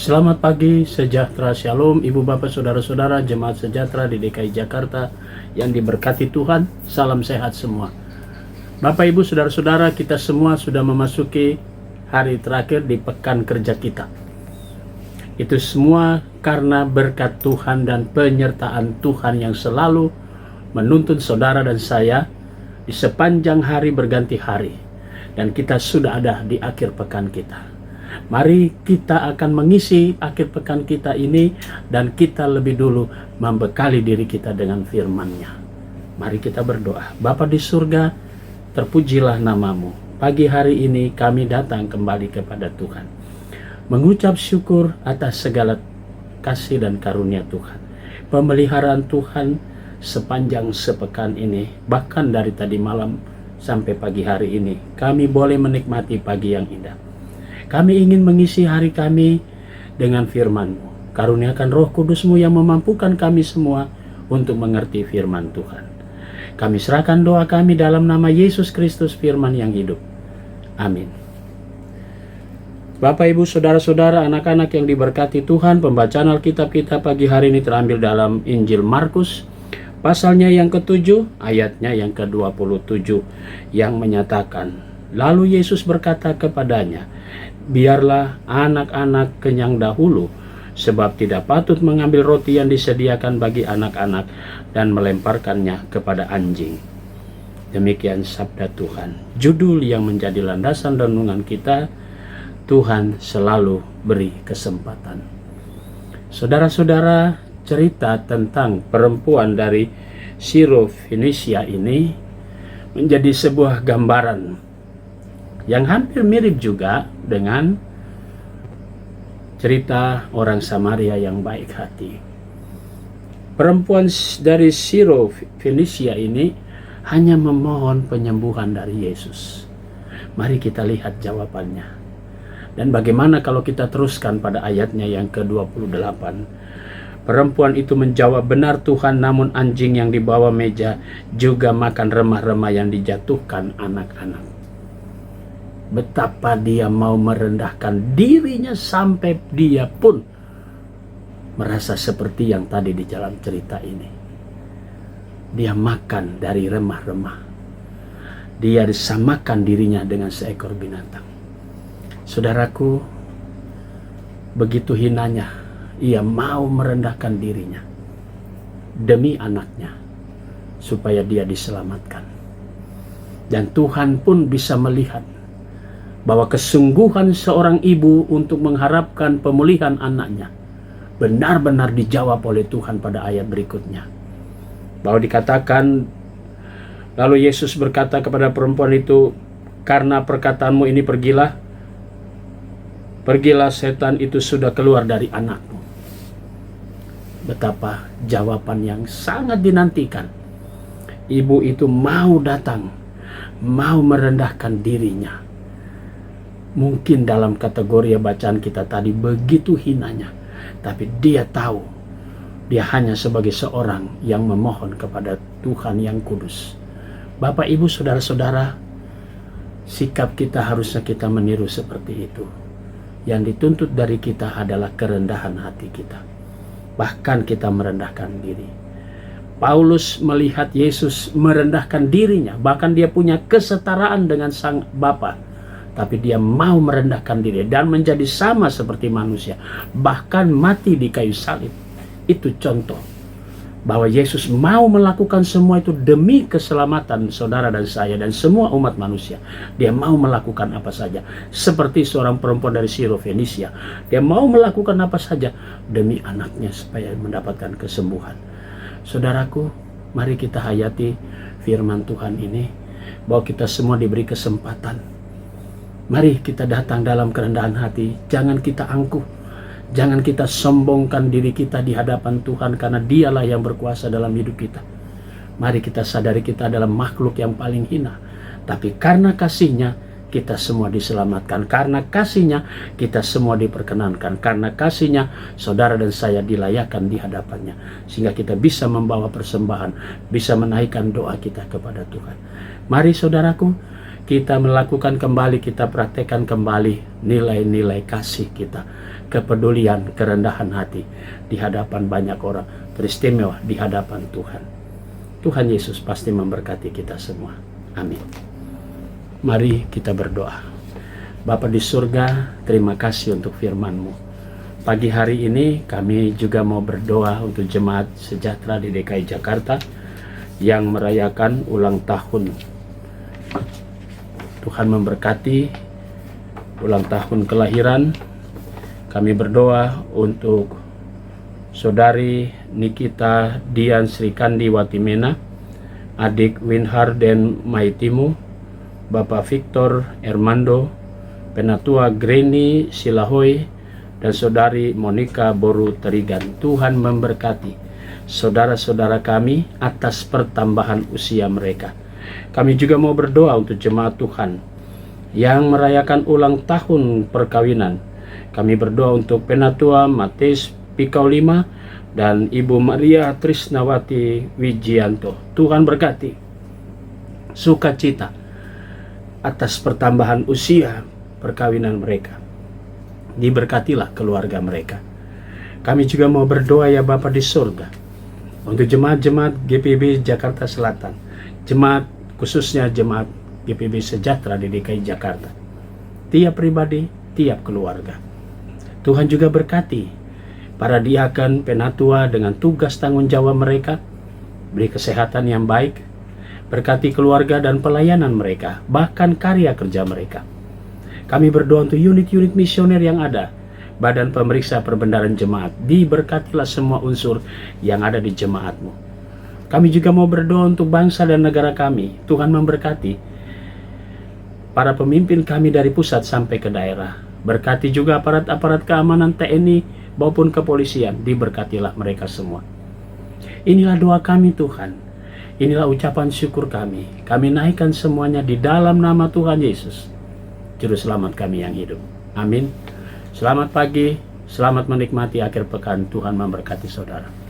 Selamat pagi, sejahtera, shalom, ibu bapak, saudara-saudara, jemaat sejahtera di DKI Jakarta yang diberkati Tuhan. Salam sehat semua. Bapak ibu, saudara-saudara, kita semua sudah memasuki hari terakhir di pekan kerja kita. Itu semua karena berkat Tuhan dan penyertaan Tuhan yang selalu menuntun saudara dan saya di sepanjang hari berganti hari. Dan kita sudah ada di akhir pekan kita. Mari kita akan mengisi akhir pekan kita ini dan kita lebih dulu membekali diri kita dengan firman-Nya. Mari kita berdoa. Bapa di surga, terpujilah namamu. Pagi hari ini kami datang kembali kepada Tuhan, mengucap syukur atas segala kasih dan karunia Tuhan, pemeliharaan Tuhan sepanjang sepekan ini, bahkan dari tadi malam sampai pagi hari ini. Kami boleh menikmati pagi yang indah. Kami ingin mengisi hari kami dengan firman-Mu. Karuniakan Roh Kudus-Mu yang memampukan kami semua untuk mengerti firman Tuhan. Kami serahkan doa kami dalam nama Yesus Kristus, firman yang hidup. Amin. Bapak, Ibu, Saudara-saudara, anak-anak yang diberkati Tuhan, pembacaan Alkitab kita pagi hari ini terambil dalam Injil Markus, pasalnya yang ke-7, ayatnya yang ke-27, yang menyatakan, lalu Yesus berkata kepadanya, biarlah anak-anak kenyang dahulu, sebab tidak patut mengambil roti yang disediakan bagi anak-anak dan melemparkannya kepada anjing. Demikian sabda Tuhan. Judul yang menjadi landasan renungan kita, Tuhan selalu beri kesempatan. Saudara-saudara, cerita tentang perempuan dari Siro-Fenisia ini menjadi sebuah gambaran yang hampir mirip juga dengan cerita orang Samaria yang baik hati. Perempuan dari Siro-Fenisia ini hanya memohon penyembuhan dari Yesus. Mari kita lihat jawabannya. Dan bagaimana kalau kita teruskan pada ayatnya yang ke-28. Perempuan itu menjawab, benar Tuhan, namun anjing yang dibawa meja juga makan remah-remah yang dijatuhkan anak-anak. Betapa dia mau merendahkan dirinya sampai dia pun merasa seperti yang tadi di dalam cerita ini. Dia makan dari remah-remah. Dia disamakan dirinya dengan seekor binatang. Saudaraku, begitu hinanya ia mau merendahkan dirinya demi anaknya supaya dia diselamatkan. Dan Tuhan pun bisa melihat bahwa kesungguhan seorang ibu untuk mengharapkan pemulihan anaknya benar-benar dijawab oleh Tuhan pada ayat berikutnya. Bahwa dikatakan, lalu Yesus berkata kepada perempuan itu, karena perkataanmu ini pergilah, setan itu sudah keluar dari anakmu. Betapa jawaban yang sangat dinantikan. Ibu itu mau datang, mau merendahkan dirinya. Mungkin dalam kategori bacaan kita tadi begitu hinanya, tapi dia tahu dia hanya sebagai seorang yang memohon kepada Tuhan yang kudus. Bapak, Ibu, Saudara-saudara, sikap kita harusnya kita meniru seperti itu. Yang dituntut dari kita adalah kerendahan hati kita. Bahkan kita merendahkan diri. Paulus melihat Yesus merendahkan dirinya, bahkan dia punya kesetaraan dengan Sang Bapa. Tapi dia mau merendahkan diri dan menjadi sama seperti manusia. Bahkan mati di kayu salib. Itu contoh bahwa Yesus mau melakukan semua itu demi keselamatan saudara dan saya dan semua umat manusia. Dia mau melakukan apa saja. Seperti seorang perempuan dari Siro-Fenisia. Dia mau melakukan apa saja demi anaknya supaya mendapatkan kesembuhan. Saudaraku, mari kita hayati firman Tuhan ini. Bahwa kita semua diberi kesempatan. Mari kita datang dalam kerendahan hati. Jangan kita angkuh. Jangan kita sombongkan diri kita di hadapan Tuhan, karena dialah yang berkuasa dalam hidup kita. Mari kita sadari kita adalah makhluk yang paling hina. Tapi karena kasih-Nya kita semua diselamatkan. Karena kasih-Nya kita semua diperkenankan. Karena kasih-Nya saudara dan saya dilayakkan di hadapannya. Sehingga kita bisa membawa persembahan. Bisa menaikkan doa kita kepada Tuhan. Mari saudaraku, kita melakukan kembali, kita praktekkan kembali nilai-nilai kasih kita, kepedulian, kerendahan hati di hadapan banyak orang, beristimewa di hadapan Tuhan. Tuhan Yesus pasti memberkati kita semua. Amin. Mari kita berdoa. Bapa di surga, terima kasih untuk firman-Mu. Pagi hari ini kami juga mau berdoa untuk jemaat sejahtera di DKI Jakarta yang merayakan ulang tahun. Tuhan memberkati ulang tahun kelahiran. Kami berdoa untuk Saudari Nikita Dian Srikandi Watimena, adik Winharden Maitimu, Bapak Victor Ermando, Penatua Greni Silahoy, dan Saudari Monica Boru Terigan. Tuhan memberkati saudara-saudara kami atas pertambahan usia mereka. Kami juga mau berdoa untuk jemaat Tuhan yang merayakan ulang tahun perkawinan. Kami berdoa untuk Penatua Mateus Pikau 5 dan Ibu Maria Trisnawati Wijianto. Tuhan berkati sukacita atas pertambahan usia perkawinan mereka. Diberkatilah keluarga mereka. Kami juga mau berdoa ya Bapa di surga untuk jemaat-jemaat GPIB Jakarta Selatan, jemaat khususnya jemaat GPIB Sejahtera di DKI Jakarta, tiap pribadi, tiap keluarga. Tuhan juga berkati para diaken, penatua dengan tugas tanggung jawab mereka, beri kesehatan yang baik, berkati keluarga dan pelayanan mereka, bahkan karya kerja mereka. Kami berdoa untuk unit-unit misioner yang ada, badan pemeriksa perbendaharaan jemaat, diberkatilah semua unsur yang ada di jemaat-Mu. Kami juga mau berdoa untuk bangsa dan negara kami. Tuhan memberkati para pemimpin kami dari pusat sampai ke daerah. Berkati juga aparat-aparat keamanan TNI maupun kepolisian, diberkatilah mereka semua. Inilah doa kami Tuhan. Inilah ucapan syukur kami. Kami naikkan semuanya di dalam nama Tuhan Yesus, Juru Selamat kami yang hidup. Amin. Selamat pagi, selamat menikmati akhir pekan. Tuhan memberkati saudara.